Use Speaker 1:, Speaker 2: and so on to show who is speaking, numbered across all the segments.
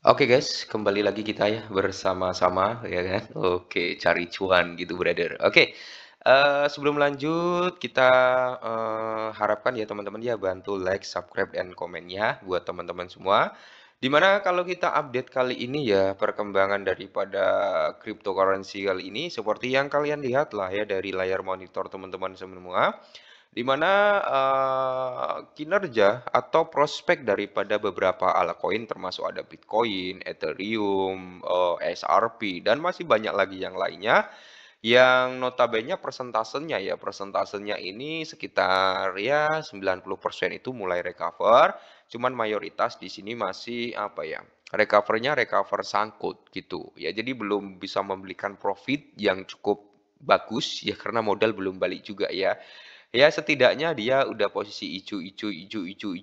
Speaker 1: Oke guys, kembali lagi kita ya bersama-sama ya kan. Oke, cari cuan gitu brother. Oke, sebelum lanjut kita harapkan ya teman-teman ya bantu like, subscribe, dan komennya buat teman-teman semua. Dimana kalau kita update kali ini ya perkembangan daripada cryptocurrency kali ini seperti yang kalian lihat lah ya dari layar monitor teman-teman semua. Di mana, kinerja atau prospek daripada beberapa altcoin termasuk ada Bitcoin, Ethereum, XRP, dan masih banyak lagi yang lainnya, yang notabene persentasenya ini sekitar ya 90% itu mulai recover, cuman mayoritas di sini masih apa ya, recover sangkut gitu. Ya jadi belum bisa memberikan profit yang cukup bagus ya karena modal belum balik juga ya. Ya setidaknya dia udah posisi ijo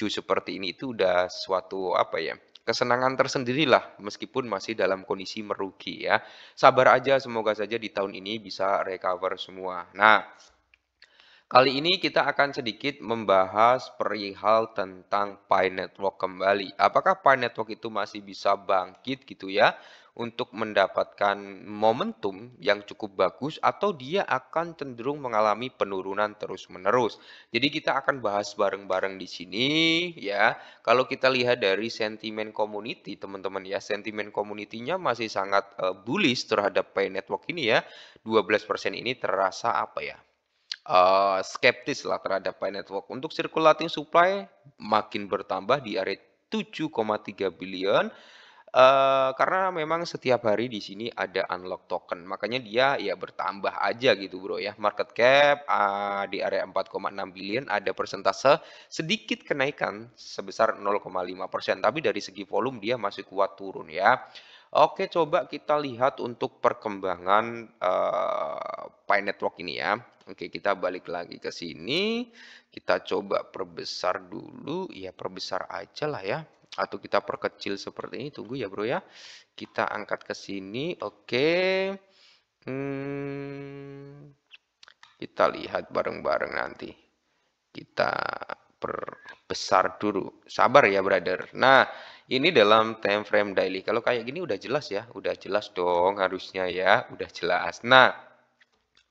Speaker 1: seperti ini itu udah suatu apa ya, kesenangan tersendirilah meskipun masih dalam kondisi merugi ya. Sabar aja semoga saja di tahun ini bisa recover semua. Nah, kali ini kita akan sedikit membahas perihal tentang Pi Network kembali. Apakah Pi Network itu masih bisa bangkit gitu ya untuk mendapatkan momentum yang cukup bagus atau dia akan cenderung mengalami penurunan terus-menerus. Jadi kita akan bahas bareng-bareng di sini ya. Kalau kita lihat dari sentimen community teman-teman ya, sentimen community-nya masih sangat bullish terhadap Pi Network ini ya. 12% ini terasa apa ya? Skeptis lah terhadap Pi Network. Untuk circulating supply makin bertambah di area 7,3 billion, karena memang setiap hari di sini ada unlock token, makanya dia ya bertambah aja gitu Bro ya. Market cap, di area 4,6 billion ada persentase sedikit kenaikan sebesar 0,5%, tapi dari segi volume dia masih kuat turun ya. Oke, coba kita lihat untuk perkembangan, Pi Network ini ya. Oke, kita balik lagi ke sini, kita coba perbesar dulu, ya perbesar aja lah ya, atau kita perkecil seperti ini, tunggu ya Bro ya. Kita angkat ke sini, oke. Kita lihat bareng-bareng nanti. Kita perbesar dulu. Sabar ya brother. Nah, ini dalam time frame daily. Kalau kayak gini udah jelas ya, udah jelas dong harusnya ya, udah jelas. Nah,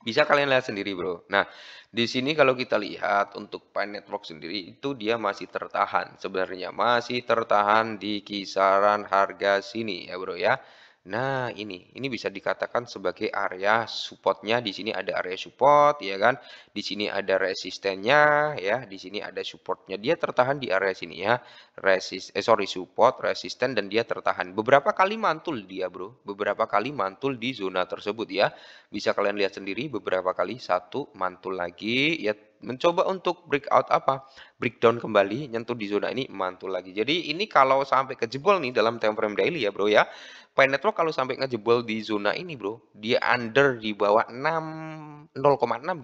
Speaker 1: bisa kalian lihat sendiri, Bro. Nah, di sini kalau kita lihat untuk Pi Network sendiri itu dia masih tertahan. Sebenarnya masih tertahan di kisaran harga sini ya, Bro ya. Nah, ini bisa dikatakan sebagai area supportnya. Di sini ada area support, ya kan? Di sini ada resistennya, ya. Di sini ada supportnya. Dia tertahan di area sini ya. Support, resisten, dan dia tertahan. Beberapa kali mantul dia, Bro. Beberapa kali mantul di zona tersebut ya. Bisa kalian lihat sendiri beberapa kali, satu mantul lagi, ya mencoba untuk breakout apa, breakdown kembali, nyentuh di zona ini, mantul lagi. Jadi ini kalau sampai kejebol nih dalam time frame daily ya bro ya, Pi Network kalau sampai ngejebol di zona ini bro, dia under di bawah 0,6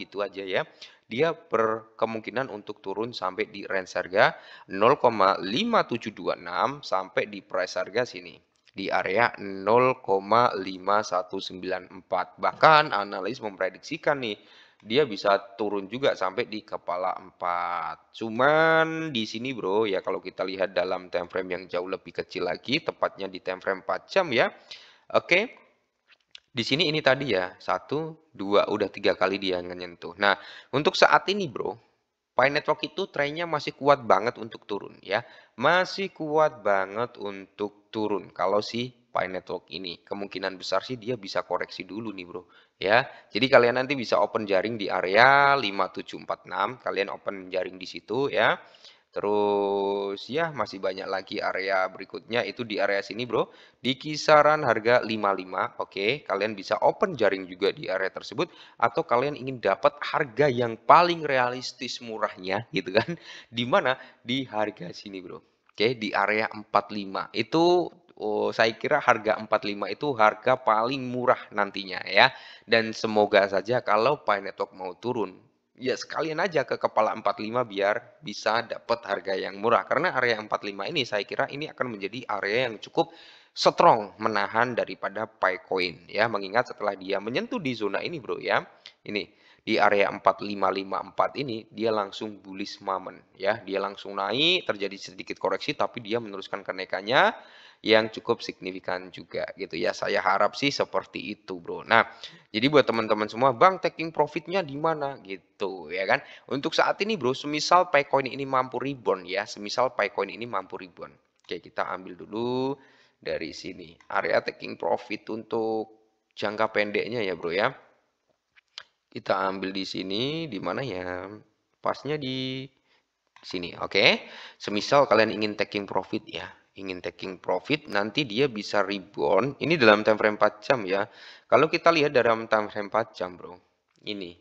Speaker 1: gitu aja ya, dia berkemungkinan untuk turun sampai di range harga 0,5726 sampai di price harga sini di area 0,5194. Bahkan analis memprediksikan nih, dia bisa turun juga sampai di kepala 4. Cuman di sini bro, ya kalau kita lihat dalam time frame yang jauh lebih kecil lagi, tepatnya di time frame 4 jam ya. Oke, di sini ini tadi ya, satu, dua, udah 3 kali dia nyentuh. Nah, untuk saat ini bro, Pi Network itu trennya masih kuat banget untuk turun ya. Masih kuat banget untuk turun. Kalau si Pi Network ini kemungkinan besar sih dia bisa koreksi dulu nih, Bro. Ya. Jadi kalian nanti bisa open jaring di area 5746, kalian open jaring di situ ya. Terus ya masih banyak lagi area berikutnya itu di area sini bro. Di kisaran harga 55. Oke, kalian bisa open jaring juga di area tersebut. Atau kalian ingin dapat harga yang paling realistis murahnya gitu kan. Di mana? Di harga sini bro. Oke, di area 45. Itu saya kira harga 45 itu harga paling murah nantinya ya. Dan semoga saja kalau Pi Network mau turun, ya sekalian aja ke kepala 45 biar bisa dapat harga yang murah. Karena area 45 ini saya kira ini akan menjadi area yang cukup strong menahan daripada Picoin ya. Mengingat setelah dia menyentuh di zona ini bro ya. Ini di area 4554 ini dia langsung bullish moment ya. Dia langsung naik, terjadi sedikit koreksi tapi dia meneruskan kenaikannya. yang cukup signifikan juga gitu ya. Saya harap sih seperti itu, Bro. Nah, jadi buat teman-teman semua, "Bang, taking profit-nya di mana?" Gitu ya kan. Untuk saat ini, Bro, semisal Picoin ini mampu rebound ya, semisal Picoin ini mampu rebound. Oke, kita ambil dulu dari sini. Area taking profit untuk jangka pendeknya ya, Bro ya. Kita ambil di sini, di mana ya? Pasnya di sini, oke. Semisal kalian ingin taking profit ya, ingin taking profit, nanti dia bisa rebound. Ini dalam time frame 4 jam ya. Kalau kita lihat dalam time frame 4 jam, Bro. Ini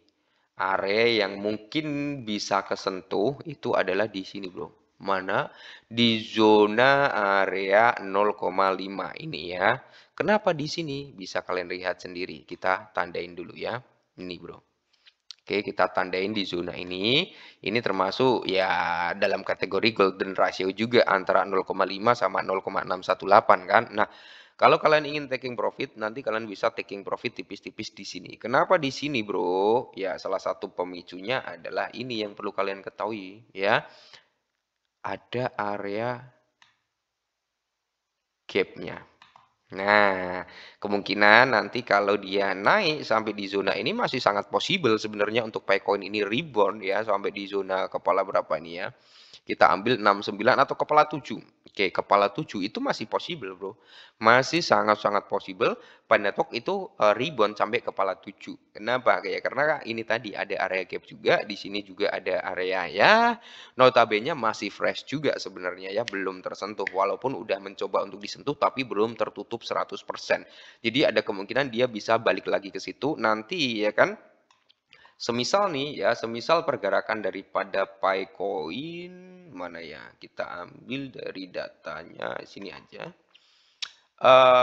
Speaker 1: area yang mungkin bisa kesentuh itu adalah di sini, Bro. Mana? Di zona area 0,5 ini ya. Kenapa di sini? Bisa kalian lihat sendiri. Kita tandain dulu ya. Ini, Bro. Oke, kita tandain di zona ini. Ini termasuk ya dalam kategori golden ratio juga antara 0,5 sama 0,618 kan. Nah, kalau kalian ingin taking profit, nanti kalian bisa taking profit tipis-tipis di sini. Kenapa di sini, Bro? Ya, salah satu pemicunya adalah ini yang perlu kalian ketahui ya. Ada area gap-nya. Nah, kemungkinan nanti kalau dia naik sampai di zona ini masih sangat possible sebenarnya untuk Picoin ini rebound ya sampai di zona kepala berapa ini ya. Kita ambil 69 atau kepala 7. Oke, kepala 7 itu masih possible, Bro. Masih sangat-sangat possible Pi Network itu rebound sampai kepala 7. Kenapa? Kayak karena ini tadi ada area gap juga, di sini juga ada area ya notabene masih fresh juga sebenarnya ya, belum tersentuh walaupun udah mencoba untuk disentuh tapi belum tertutup 100%. Jadi ada kemungkinan dia bisa balik lagi ke situ nanti ya kan. Semisal nih ya, semisal pergerakan daripada Picoin mana ya? Kita ambil dari datanya sini aja.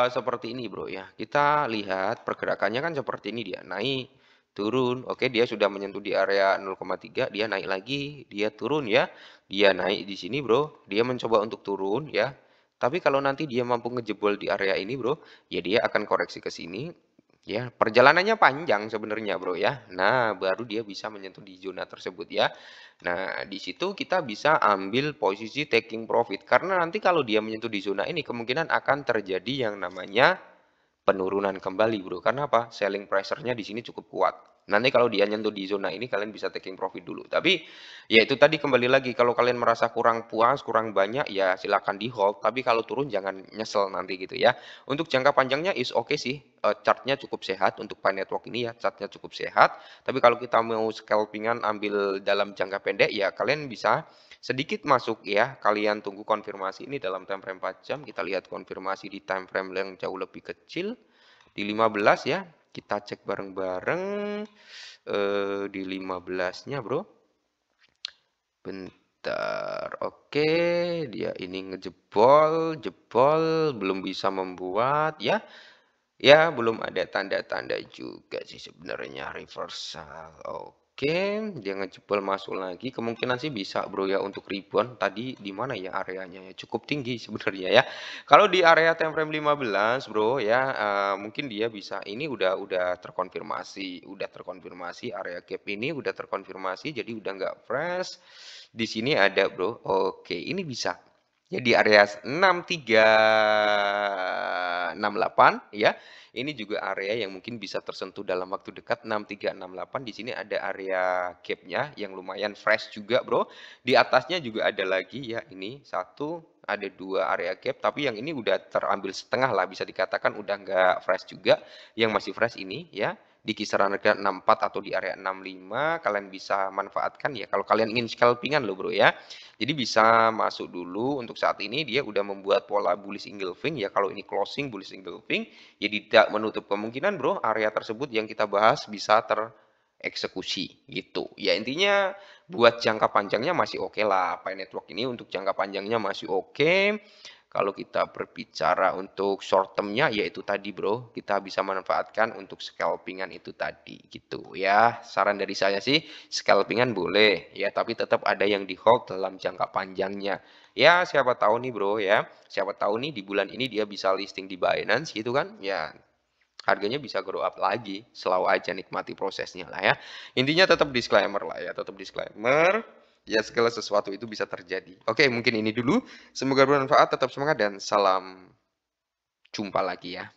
Speaker 1: Seperti ini, Bro, ya. Kita lihat pergerakannya kan seperti ini dia, naik, turun. Oke, dia sudah menyentuh di area 0,3, dia naik lagi, dia turun ya. Dia naik di sini, Bro. Dia mencoba untuk turun ya. Tapi kalau nanti dia mampu ngejebol di area ini, Bro, ya dia akan koreksi ke sini. Ya, perjalanannya panjang sebenarnya, Bro, ya. Nah, baru dia bisa menyentuh di zona tersebut ya. Nah, di situ kita bisa ambil posisi taking profit karena nanti kalau dia menyentuh di zona ini kemungkinan akan terjadi yang namanya penurunan kembali, Bro. Karena apa? Selling pressure-nya di sini cukup kuat. Nanti kalau dia nyentuh di zona ini kalian bisa taking profit dulu. Tapi ya itu tadi kembali lagi kalau kalian merasa kurang puas, kurang banyak ya silakan di hold. Tapi kalau turun jangan nyesel nanti gitu ya. Untuk jangka panjangnya is oke sih. Chartnya cukup sehat untuk Pi Network ini ya. Chartnya cukup sehat. Tapi kalau kita mau scalpingan ambil dalam jangka pendek ya kalian bisa sedikit masuk ya. Kalian tunggu konfirmasi ini dalam time frame 4 jam. Kita lihat konfirmasi di time frame yang jauh lebih kecil di 15 ya. Kita cek bareng-bareng di 15-nya, Bro. Bentar. Oke, dia ini ngejebol, jebol, belum bisa membuat ya. Ya, belum ada tanda-tanda juga sih sebenarnya reversal. Oke, dia ngejebol masuk lagi. Kemungkinan sih bisa, Bro ya untuk rebound. Tadi di mana ya areanya ya? Cukup tinggi sebenarnya ya. Kalau di area time frame 15, Bro ya, mungkin dia bisa ini udah terkonfirmasi area gap ini udah terkonfirmasi jadi udah nggak fresh. Di sini ada, Bro. Oke, ini bisa. Jadi area 6368 ya. Ini juga area yang mungkin bisa tersentuh dalam waktu dekat 6368. Di sini ada area gap-nya yang lumayan fresh juga, Bro. Di atasnya juga ada lagi ya ini satu, ada dua area gap, tapi yang ini udah terambil setengah lah bisa dikatakan udah nggak fresh juga. Yang masih fresh ini ya di kisaran harga 64 atau di area 65 kalian bisa manfaatkan ya kalau kalian ingin scalpingan loh, Bro ya. Jadi bisa masuk dulu untuk saat ini dia udah membuat pola bullish engulfing ya. Kalau ini closing bullish engulfing ya tidak menutup kemungkinan, Bro, area tersebut yang kita bahas bisa tereksekusi gitu. Ya intinya buat jangka panjangnya masih oke lah. Pi Network ini untuk jangka panjangnya masih oke. Kalau kita berbicara untuk short term-nya yaitu tadi, Bro, kita bisa manfaatkan untuk scalpingan itu tadi gitu ya. Saran dari saya sih scalpingan boleh ya, tapi tetap ada yang di hold dalam jangka panjangnya. Ya, siapa tahu nih, Bro ya. Siapa tahu nih di bulan ini dia bisa listing di Binance gitu kan. Ya, harganya bisa grow up lagi. Selalu aja nikmati prosesnya lah ya. Intinya tetap disclaimer lah ya, tetap disclaimer. Ya, segala sesuatu itu bisa terjadi. Oke, mungkin ini dulu. Semoga bermanfaat, tetap semangat dan salam Jumpa lagi ya.